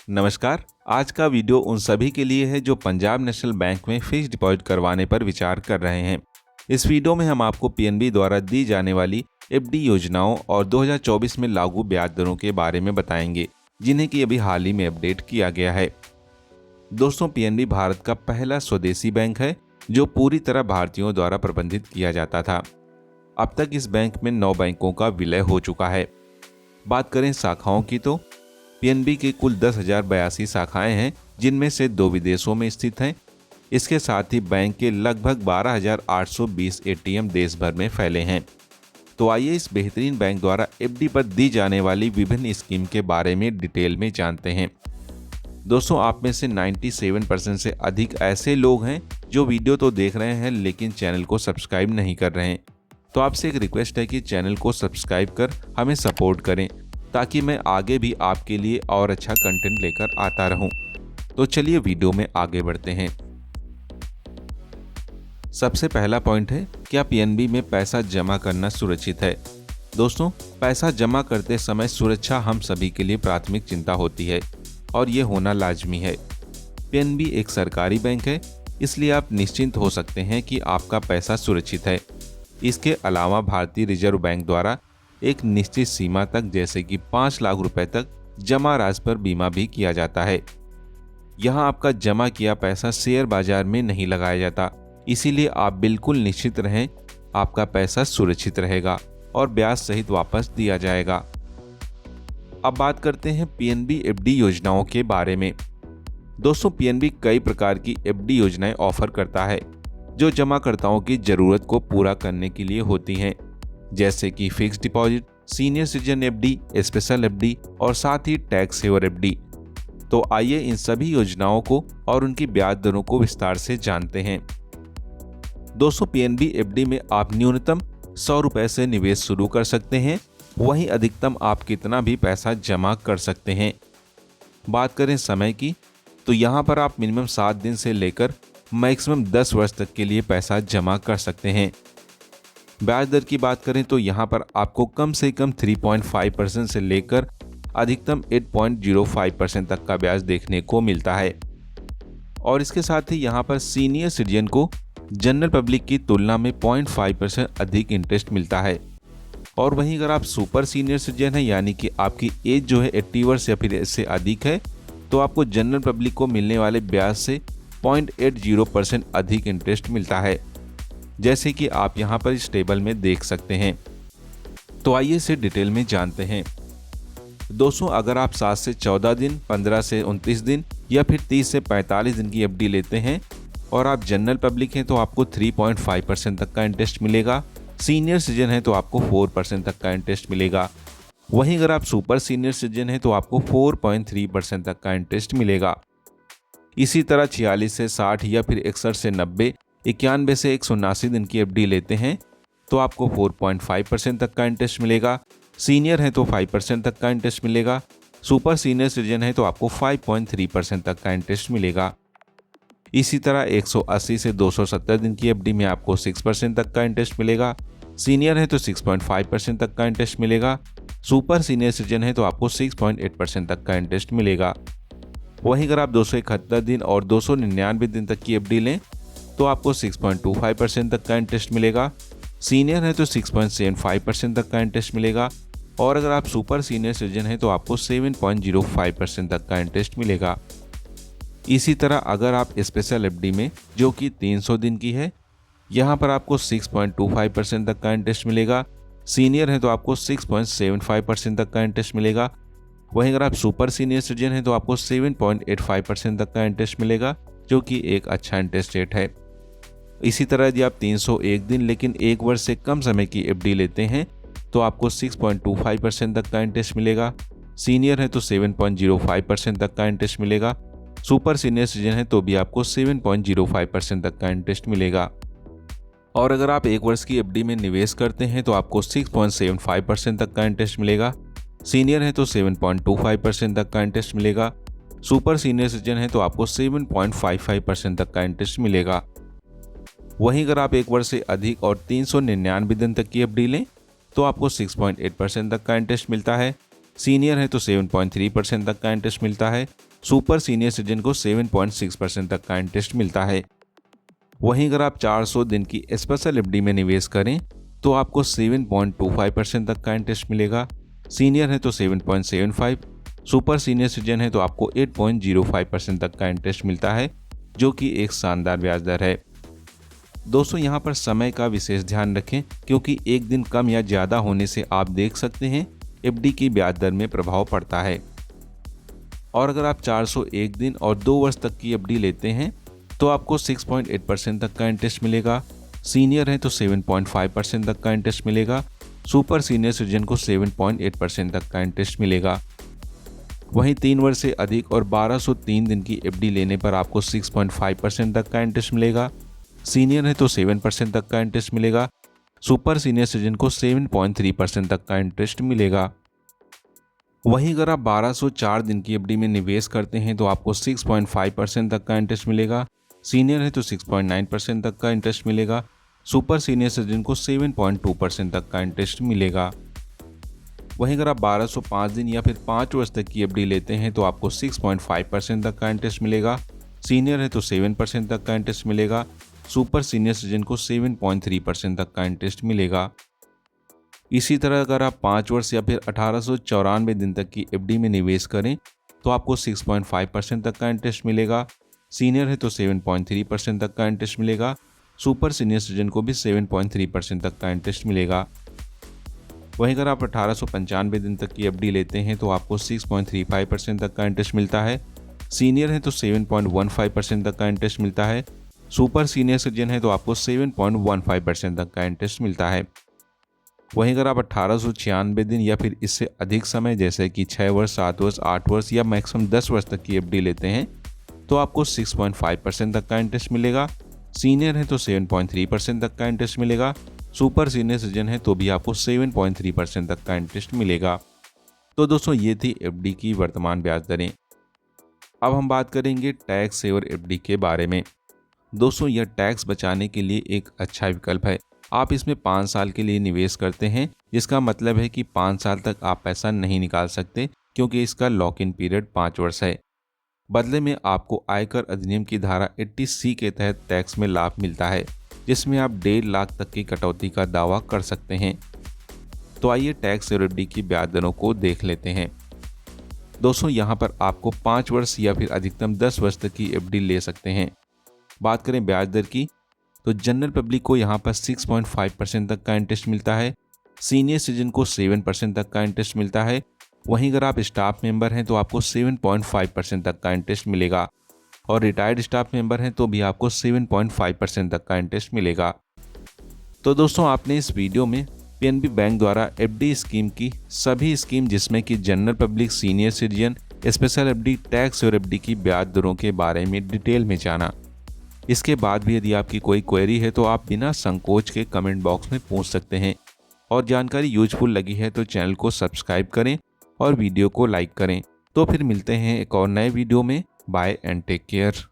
नमस्कार। आज का वीडियो उन सभी के लिए है जो पंजाब नेशनल बैंक में फिक्स्ड डिपॉजिट करवाने पर विचार कर रहे हैं। इस वीडियो में हम आपको पीएनबी द्वारा दी जाने वाली एफडी योजनाओं और 2024 में लागू ब्याज दरों के बारे में बताएंगे, जिन्हें कि अभी हाल ही में अपडेट किया गया है। दोस्तों, पीएनबी भारत का पहला स्वदेशी बैंक है जो पूरी तरह भारतीयों द्वारा प्रबंधित किया जाता था। अब तक इस बैंक में 9 बैंकों का विलय हो चुका है। बात करें शाखाओं की तो पीएनबी की कुल 10,082 शाखाएं हैं, जिनमें से 2 विदेशों में स्थित हैं। इसके साथ ही बैंक के लगभग 12,820 एटीएम देश भर में फैले हैं। तो आइए इस बेहतरीन बैंक द्वारा एफडी पर दी जाने वाली विभिन्न स्कीम के बारे में डिटेल में जानते हैं। दोस्तों, आप में से 97% से अधिक ऐसे लोग हैं जो वीडियो तो देख रहे हैं लेकिन चैनल को सब्सक्राइब नहीं कर रहे हैं। तो आपसे एक रिक्वेस्ट है कि चैनल को सब्सक्राइब कर हमें सपोर्ट करें, ताकि मैं आगे भी आपके लिए और अच्छा कंटेंट लेकर आता रहूं। तो चलिए वीडियो में आगे बढ़ते हैं। सबसे पहला पॉइंट है, क्या पीएनबी में पैसा जमा करना सुरक्षित है? दोस्तों, पैसा जमा करते समय सुरक्षा हम सभी के लिए प्राथमिक चिंता होती है और ये होना लाजमी है। पीएनबी एक सरकारी बैंक है, इसलिए आप निश्चिंत हो सकते हैं कि आपका पैसा सुरक्षित है। इसके अलावा भारतीय रिजर्व बैंक द्वारा एक निश्चित सीमा तक, जैसे कि 5 लाख रुपए तक जमा राशि पर बीमा भी किया जाता है। यहाँ आपका जमा किया पैसा शेयर बाजार में नहीं लगाया जाता, इसीलिए आप बिल्कुल निश्चित रहें, आपका पैसा सुरक्षित रहेगा और ब्याज सहित वापस दिया जाएगा। अब बात करते हैं पीएनबी एफडी योजनाओं के बारे में। दोस्तों, पीएनबी कई प्रकार की एफडी योजनाएं ऑफर करता है जो जमाकर्ताओं की जरूरत को पूरा करने के लिए होती हैं, जैसे कि fixed deposit, senior citizen FD, special FD और साथ ही टैक्स सेवर एफडी। तो आइए इन सभी योजनाओं को और उनकी ब्याज दरों को विस्तार से जानते हैं। दोस्तों, पीएनबी एफडी में आप न्यूनतम 100 रुपए से निवेश शुरू कर सकते हैं, वहीं अधिकतम आप कितना भी पैसा जमा कर सकते हैं। बात करें समय की, तो यहाँ पर आप मिनिमम 7 दिन से लेकर मैक्सिमम 10 वर्ष तक के लिए पैसा जमा कर सकते हैं। ब्याज दर की बात करें तो यहाँ पर आपको कम से कम 3.5% से लेकर अधिकतम 8.05% तक का ब्याज देखने को मिलता है। और इसके साथ ही यहाँ पर सीनियर सिटीजन को जनरल पब्लिक की तुलना में 0.5% अधिक इंटरेस्ट मिलता है। और वहीं अगर आप सुपर सीनियर सिटीजन हैं, यानी कि आपकी एज जो है 80 वर्ष या फिर इससे अधिक है, तो आपको जनरल पब्लिक को मिलने वाले ब्याज से 0.80% अधिक इंटरेस्ट मिलता है, जैसे कि आप यहाँ पर इस टेबल में देख सकते हैं। तो आइए इसे डिटेल में जानते हैं। दोस्तों, अगर आप 7 से 14 दिन, 15 से 29 दिन या फिर 30 से 45 दिन की एफडी लेते हैं और आप जनरल पब्लिक हैं तो आपको 3.5% तक का इंटरेस्ट मिलेगा। सीनियर सिटीजन है तो आपको 4% तक का इंटरेस्ट मिलेगा। वहीं अगर आप सुपर सीनियर सिटीजन हैं तो आपको 4.3% तक का इंटरेस्ट मिलेगा। इसी तरह 46 से 60 या फिर 61 से 90, 91 से 179 दिन की एफडी लेते हैं तो आपको 4.5% तक का इंटरेस्ट मिलेगा। सीनियर है तो 5% तक का इंटरेस्ट मिलेगा। सुपर सीनियर सिटीजन है तो आपको 5.3% तक का इंटरेस्ट मिलेगा। इसी तरह 180 से 270 दिन की एफडी में आपको 6% तक का इंटरेस्ट मिलेगा। सीनियर है तो 6.5% तक का इंटरेस्ट मिलेगा। सुपर सीनियर सिटीजन है तो आपको 6.8% तक का इंटरेस्ट मिलेगा। वहीं अगर आप 271 दिन और 299 दिन तक की एफडी लें तो आपको 6.25% तक का इंटरेस्ट मिलेगा। सीनियर है तो 6.75% तक का इंटरेस्ट मिलेगा। और अगर आप सुपर सीनियर सिटीजन हैं तो आपको 7.05% तक का इंटरेस्ट मिलेगा। इसी तरह अगर आप स्पेशल एफडी में, जो कि 300 दिन की है, यहाँ पर आपको 6.25% तक का इंटरेस्ट मिलेगा। सीनियर है तो आपको 6.75% तक का इंटरेस्ट मिलेगा। वहीं अगर आप सुपर सीनियर सिटीजन हैं तो आपको 7.85% तक का इंटरेस्ट मिलेगा, जो कि एक अच्छा इंटरेस्ट रेट है। इसी तरह यदि आप 301 दिन लेकिन 1 वर्ष से कम समय की एफडी लेते हैं तो आपको 6.25% तक का इंटरेस्ट मिलेगा। सीनियर है तो 7.05% तक का इंटरेस्ट मिलेगा। सुपर सीनियर सिटीजन है तो भी आपको 7.05% तक का इंटरेस्ट मिलेगा। और अगर आप 1 वर्ष की एफडी में निवेश करते हैं तो आपको 6.75% तक का इंटरेस्ट मिलेगा। सीनियर है तो 7.25% तक का इंटरेस्ट मिलेगा। सुपर सीनियर सिटीजन है तो आपको 7.55% तक का इंटरेस्ट मिलेगा। वहीं अगर आप 1 वर्ष से अधिक और 399 दिन तक की एफडी लें तो आपको 6.8% तक का इंटरेस्ट मिलता है। सीनियर है तो 7.3% तक का इंटरेस्ट मिलता है। सुपर सीनियर सिटीजन को 7.6% तक का इंटरेस्ट मिलता है। वहीं अगर आप 400 दिन की स्पेशल एफडी में निवेश करें तो आपको 7.25% तक का इंटरेस्ट मिलेगा। सीनियर है तो 7.75, सुपर सीनियर सिटीजन है तो आपको 8.05% तक का इंटरेस्ट मिलता है, जो कि एक शानदार ब्याज दर है। दोस्तों यहाँ पर समय का विशेष ध्यान रखें, क्योंकि एक दिन कम या ज़्यादा होने से आप देख सकते हैं एफडी की ब्याज दर में प्रभाव पड़ता है। और अगर आप 401 दिन और 2 वर्ष तक की एफडी लेते हैं तो आपको 6.8% तक का इंटरेस्ट मिलेगा। सीनियर है तो 7.5% तक का इंटरेस्ट मिलेगा। सुपर सीनियर सिटीजन को 7.8% तक का इंटरेस्ट मिलेगा। वहीं 3 वर्ष से अधिक और 1203 दिन की एफडी लेने पर आपको 6.5% तक का इंटरेस्ट मिलेगा। सीनियर है तो 7% तक का इंटरेस्ट मिलेगा। सुपर सीनियर सिटीजन को 7.3% तक का इंटरेस्ट मिलेगा। वहीं अगर आप 1204 दिन की एफडी में निवेश करते हैं तो आपको 6.5% तक का इंटरेस्ट मिलेगा। सीनियर है तो 6.9% तक का इंटरेस्ट मिलेगा। सुपर सीनियर सिटीजन को 7.2% तक का इंटरेस्ट मिलेगा। वहीं अगर आप 1205 दिन या फिर 5 वर्ष तक की एफडी लेते हैं तो आपको 6.5% तक का इंटरेस्ट मिलेगा। सीनियर है तो 7% तक का इंटरेस्ट मिलेगा। सुपर सीनियर सिटीजन को 7.3% तक का इंटरेस्ट मिलेगा। इसी तरह अगर आप 5 वर्ष या फिर 1894 दिन तक की एफडी में निवेश करें तो आपको 6.5% तक का इंटरेस्ट मिलेगा। सीनियर है तो 7.3% तक का इंटरेस्ट मिलेगा। सुपर सीनियर सिटीजन को भी 7.3% तक का इंटरेस्ट मिलेगा। वहीं अगर आप 1895 दिन तक की एफडी लेते हैं तो आपको 6.35% तक का इंटरेस्ट मिलता है। सीनियर है तो 7.15% तक का इंटरेस्ट मिलता है। सुपर सीनियर सिटीजन है तो आपको 7.15% तक का इंटरेस्ट मिलता है। वहीं अगर आप 1896 दिन या फिर इससे अधिक समय जैसे कि 6 वर्ष, 7 वर्ष, 8 वर्ष या मैक्सिमम 10 वर्ष तक की एफडी लेते हैं तो आपको 6.5% तक का इंटरेस्ट मिलेगा। सीनियर है तो 7.3% तक का इंटरेस्ट मिलेगा। सुपर सीनियर सिटीजन है तो भी आपको 7.3% तक का इंटरेस्ट मिलेगा। तो दोस्तों ये थी एफडी की वर्तमान ब्याज दरें। अब हम बात करेंगे टैक्स सेवर एफडी के बारे में। दोस्तों यह टैक्स बचाने के लिए एक अच्छा विकल्प है। आप इसमें 5 साल के लिए निवेश करते हैं, जिसका मतलब है कि 5 साल तक आप पैसा नहीं निकाल सकते, क्योंकि इसका लॉक इन पीरियड 5 वर्ष है। बदले में आपको आयकर अधिनियम की धारा 80C के तहत टैक्स में लाभ मिलता है, जिसमें आप 1.5 लाख तक की कटौती का दावा कर सकते हैं। तो आइए टैक्स सेवर एफडी की ब्याज दरों को देख लेते हैं। दोस्तों यहाँ पर आपको 5 वर्ष या फिर अधिकतम 10 वर्ष तक की एफडी ले सकते हैं। बात करें ब्याज दर की तो जनरल पब्लिक को यहाँ पर 6.5% तक का इंटरेस्ट मिलता है। सीनियर सिटीजन को 7% तक का इंटरेस्ट मिलता है। वहीं अगर आप स्टाफ मेंबर हैं तो आपको 7.5% तक का इंटरेस्ट मिलेगा, और रिटायर्ड स्टाफ मेंबर हैं तो भी आपको 7.5% तक का इंटरेस्ट मिलेगा। तो दोस्तों आपने इस वीडियो में पीएनबी बैंक द्वारा एफडी स्कीम की सभी स्कीम, जिसमें कि general public, senior citizen, special FD, tax और एफडी की ब्याज दरों के बारे में डिटेल में जाना। इसके बाद भी यदि आपकी कोई क्वेरी है तो आप बिना संकोच के कमेंट बॉक्स में पूछ सकते हैं। और जानकारी यूजफुल लगी है तो चैनल को सब्सक्राइब करें और वीडियो को लाइक करें। तो फिर मिलते हैं एक और नए वीडियो में। Bye and take care.